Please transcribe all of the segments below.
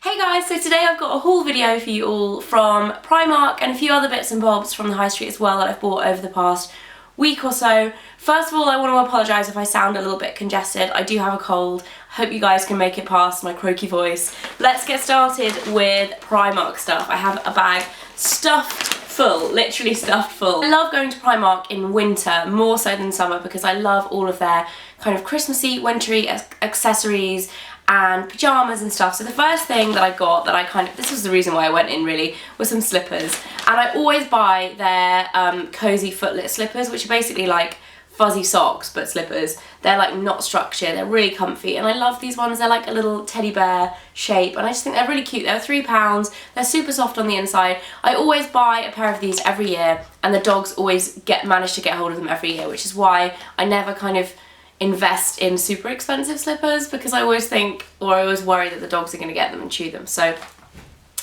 Hey guys, so today I've got a haul video for you all from Primark and a few other bits and bobs from the high street as well that I've bought over the past week or so. First of all, I want to apologise if I sound a little bit congested. I do have a cold. I hope you guys can make it past my croaky voice. Let's get started with Primark stuff. I have a bag stuffed full, literally stuffed full. I love going to Primark in winter more so than summer because I love all of their kind of Christmassy, wintry accessories and pyjamas and stuff. So the first thing that I got that this was the reason why I went in really, was some slippers. And I always buy their cosy footlit slippers, which are basically like fuzzy socks but slippers. They're like not structured, they're really comfy, and I love these ones. They're like a little teddy bear shape and I just think they're really cute. They're £3, they're super soft on the inside. I always buy a pair of these every year and the dogs always manage to get hold of them every year, which is why I never kind of invest in super expensive slippers because I always think, or I always worry that the dogs are going to get them and chew them. So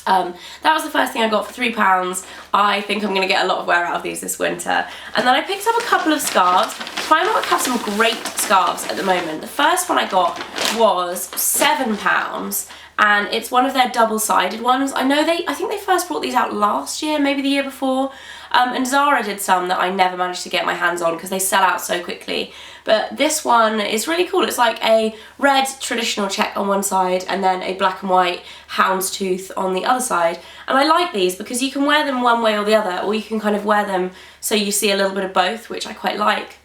that was the first thing I got for £3. I think I'm going to get a lot of wear out of these this winter. And then I picked up a couple of scarves. Primark have some great scarves at the moment. The first one I got was £7 and it's one of their double-sided ones. I think they first brought these out last year, maybe the year before. And Zara did some that I never managed to get my hands on because they sell out so quickly. But this one is really cool. It's like a red traditional check on one side and then a black and white houndstooth on the other side. And I like these because you can wear them one way or the other, or you can kind of wear them so you see a little bit of both, which I quite like.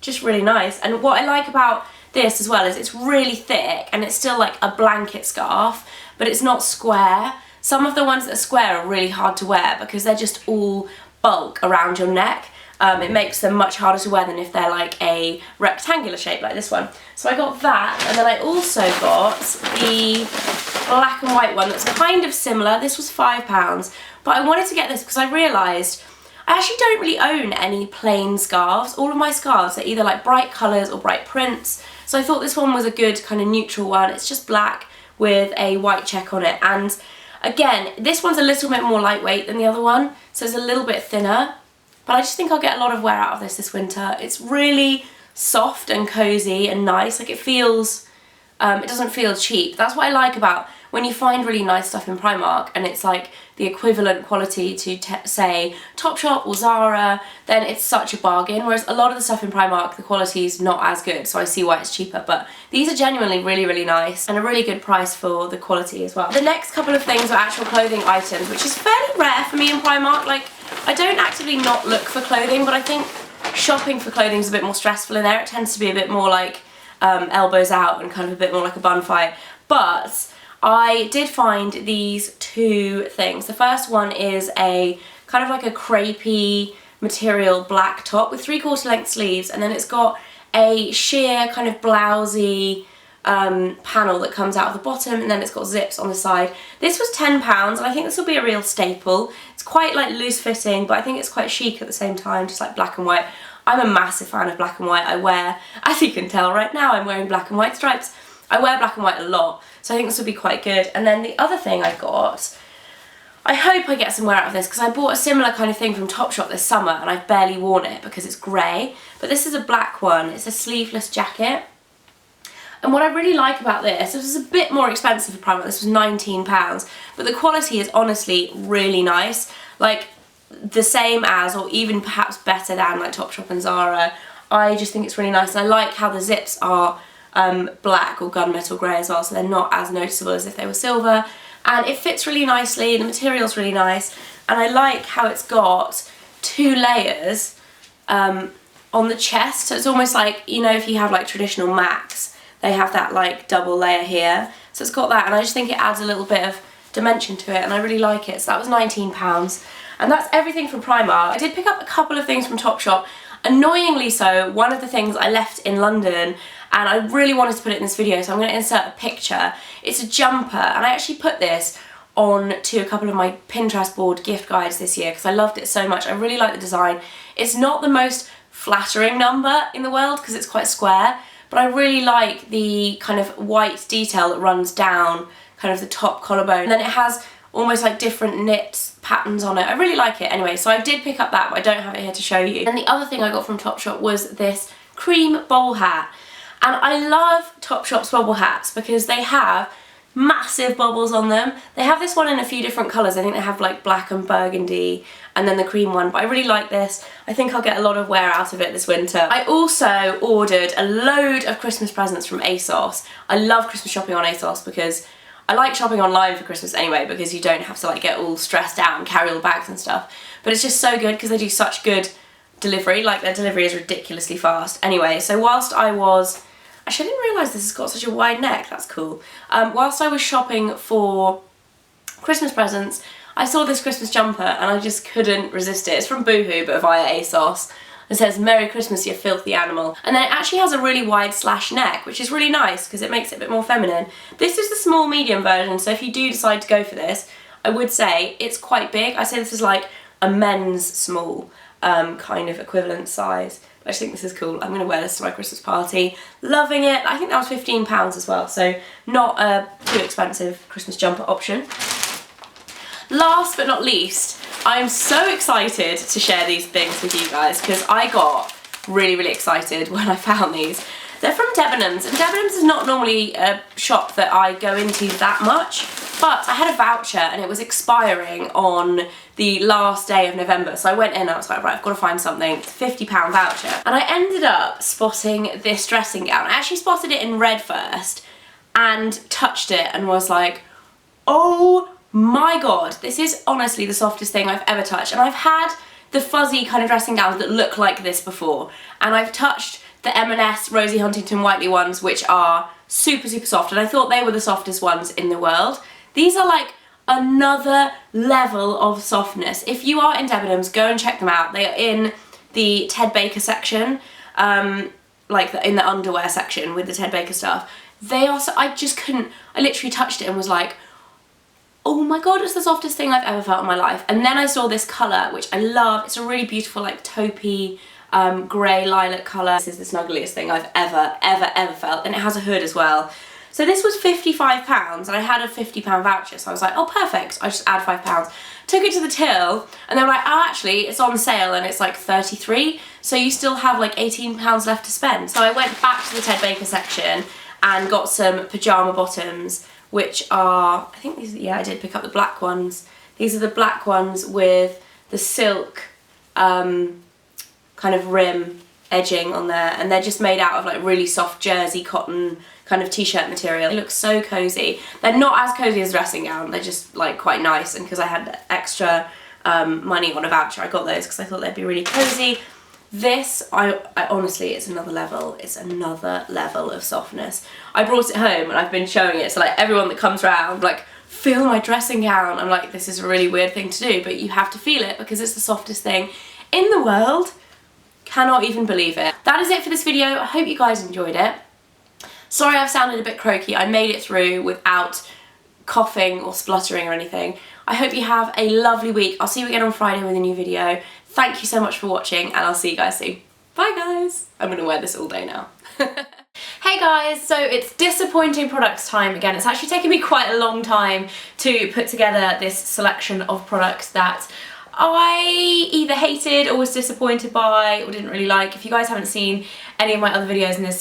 Just really nice. And what I like about this as well is it's really thick and it's still like a blanket scarf, but it's not square. Some of the ones that are square are really hard to wear because they're just all bulk around your neck. It makes them much harder to wear than if they're like a rectangular shape like this one. So I got that, and then I also got the black and white one that's kind of similar. This was £5, but I wanted to get this because I realised I actually don't really own any plain scarves. All of my scarves are either like bright colours or bright prints. So I thought this one was a good kind of neutral one. It's just black with a white check on it. And again, this one's a little bit more lightweight than the other one, so it's a little bit thinner. But I just think I'll get a lot of wear out of this winter. It's really soft and cosy and nice. Like it doesn't feel cheap. That's what I like about when you find really nice stuff in Primark and it's like the equivalent quality to say Topshop or Zara, then it's such a bargain. Whereas a lot of the stuff in Primark, the quality is not as good, so I see why it's cheaper. But these are genuinely really, really nice and a really good price for the quality as well. The next couple of things are actual clothing items, which is fairly rare for me in Primark. Like, I don't actively not look for clothing, but I think shopping for clothing is a bit more stressful in there. It tends to be a bit more like elbows out and kind of a bit more like a bun fight. But I did find these two things. The first one is a kind of like a crepey material black top with 3/4 length sleeves, and then it's got a sheer kind of blousey panel that comes out of the bottom, and then it's got zips on the side. This was £10 and I think this will be a real staple. It's quite like loose fitting, but I think it's quite chic at the same time, just like black and white. I'm a massive fan of black and white. I wear, as you can tell right now, I'm wearing black and white stripes. I wear black and white a lot, so I think this will be quite good. And then the other thing I got, I hope I get some wear out of this because I bought a similar kind of thing from Topshop this summer and I've barely worn it because it's grey. But this is a black one. It's a sleeveless jacket. And what I really like about this is a bit more expensive for Primark. This was £19, but the quality is honestly really nice. Like the same as, or even perhaps better than, like Topshop and Zara. I just think it's really nice, and I like how the zips are black or gunmetal grey as well, so they're not as noticeable as if they were silver. And it fits really nicely, the material's really nice, and I like how it's got 2 layers on the chest. So it's almost like, you know, if you have like traditional Macs, they have that like double layer here. So it's got that, and I just think it adds a little bit of dimension to it, and I really like it. So that was £19. And that's everything from Primark. I did pick up a couple of things from Topshop. Annoyingly so, one of the things I left in London, and I really wanted to put it in this video, so I'm going to insert a picture. It's a jumper, and I actually put this on to a couple of my Pinterest board gift guides this year because I loved it so much. I really like the design. It's not the most flattering number in the world because it's quite square, but I really like the kind of white detail that runs down kind of the top collarbone. And then it has almost like different knit patterns on it. I really like it. Anyway, so I did pick up that, but I don't have it here to show you. And the other thing I got from Topshop was this cream bowl hat. And I love Topshop's bobble hats because they have massive bubbles on them. They have this one in a few different colours. I think they have like black and burgundy and then the cream one, but I really like this. I think I'll get a lot of wear out of it this winter. I also ordered a load of Christmas presents from Asos. I love Christmas shopping on Asos because I like shopping online for Christmas anyway, because you don't have to like get all stressed out and carry all the bags and stuff. But it's just so good because they do such good delivery. Like, their delivery is ridiculously fast. Anyway, so whilst I was... Actually, I didn't realise this has got such a wide neck. That's cool. Whilst I was shopping for Christmas presents, I saw this Christmas jumper and I just couldn't resist it. It's from Boohoo, but via ASOS. It says, "Merry Christmas, you filthy animal." And then it actually has a really wide slash neck, which is really nice because it makes it a bit more feminine. This is the small medium version, so if you do decide to go for this, I would say it's quite big. I say this is like a men's small kind of equivalent size. I just think this is cool. I'm going to wear this to my Christmas party. Loving it. I think that was £15 as well, so not a too expensive Christmas jumper option. Last but not least, I'm so excited to share these things with you guys because I got really, really excited when I found these. They're from Debenhams, and Debenhams is not normally a shop that I go into that much, but I had a voucher and it was expiring on the last day of November, so I went in and I was like, right, I've got to find something. It's a £50 voucher. And I ended up spotting this dressing gown. I actually spotted it in red first and touched it and was like, oh my god, this is honestly the softest thing I've ever touched. And I've had the fuzzy kind of dressing gowns that look like this before, and I've touched the M&S Rosie Huntington Whiteley ones, which are super, super soft, and I thought they were the softest ones in the world. These are like another level of softness. If you are in Debenhams, go and check them out. They are in the Ted Baker section, like in the underwear section with the Ted Baker stuff. They are so, I just couldn't, I literally touched it and was like, oh my god, it's the softest thing I've ever felt in my life. And then I saw this colour, which I love. It's a really beautiful, like, taupey, grey lilac colour. This is the snuggliest thing I've ever felt, and it has a hood as well. So this was £55, and I had a £50 voucher, so I was like, oh perfect, I just add £5. Took it to the till, and they were like, oh actually, it's on sale and it's like 33, so you still have like £18 left to spend. So I went back to the Ted Baker section and got some Pajama Bottoms, which are, I think these, yeah, I did pick up the black ones. These are the black ones with the silk kind of rim edging on there, and they're just made out of like really soft jersey cotton kind of t-shirt material. They look so cozy. They're not as cozy as a dressing gown, they're just like quite nice, and because I had extra money on a voucher, I got those because I thought they'd be really cozy. This, I honestly, it's another level. It's another level of softness. I brought it home and I've been showing it to like everyone that comes around, like, feel my dressing gown. I'm like, this is a really weird thing to do, but you have to feel it because it's the softest thing in the world. Cannot even believe it. That is it for this video. I hope you guys enjoyed it. Sorry I've sounded a bit croaky. I made it through without coughing or spluttering or anything. I hope you have a lovely week. I'll see you again on Friday with a new video. Thank you so much for watching, and I'll see you guys soon. Bye guys! I'm gonna wear this all day now. Hey guys, so it's disappointing products time again. It's actually taken me quite a long time to put together this selection of products that I either hated or was disappointed by or didn't really like. If you guys haven't seen any of my other videos in this